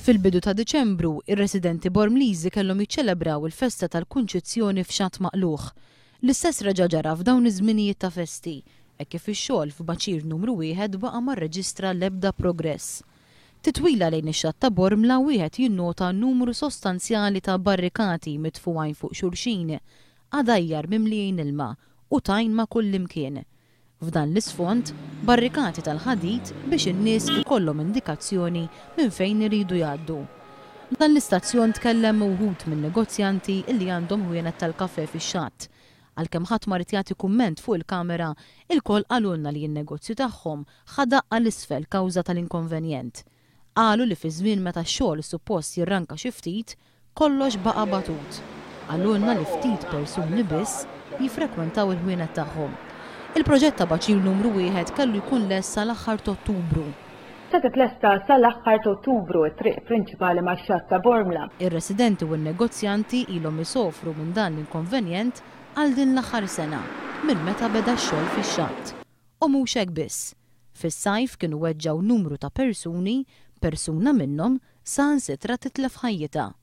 Fil-bidu ta' Diċembru, ir-residenti Bormliżi kellhom jiċċelebraw il-festa tal-Kunċizzjoni f'Xatt Maqlugħ. L-istess reġa' ġara f'dawn iż-żminijiet ta' festi, hekk kif ix-xogħol f'Baċir numru 1 baqa' ma rreġistra l-ebda progress. Titwila lejn ix-Xatt ta' Bormla wieħed jinnota numru sostanzjali ta' barrikati mitfuqajn fuq xulxin, għadajjar mimlijin ilma u tajn ma' kullimkien. F'dan l-isfond, barrikati tal-ħadid biex in-nies ikollhom indikazzjoni minn fejn iridu jgħaddu. Dan l-istazzjon tkellem wħud minn negozjanti illi għandhom ħwienet tal-kafè fix-Xatt. Għalkemm ħadd ma rid jagħti kumment fuq il-kamera, il-koll qalulna li n-negozju tagħhom ħadaq l-isfel kawża tal-inkonvenjent. Qalu li fi żmien meta x-xogħol suppost jirranka xi ftit, kollox baqa' batut. Qalulna li ftit persuni biss jiffrekwentaw il-ħwienet tagħhom. Il-proġett ta' Baċir numru 1 kellu jkun lest sal-aħħar ta' Ottubru. Satet lesta sal-aħħar ta' Ottubru it-triq prinċipali ma' Xatt ta' Bormla. Ir-residenti u n-negozjanti ilhom isofru minn dan l-inkonvenjent għal din l-aħħar sena minn meta beda x-xogħol fix-Xatt. U mhux hekk biss. Fis-sajf kienu weġġaw numru ta' persuna minnhom saħansitra titlef ħajjitha.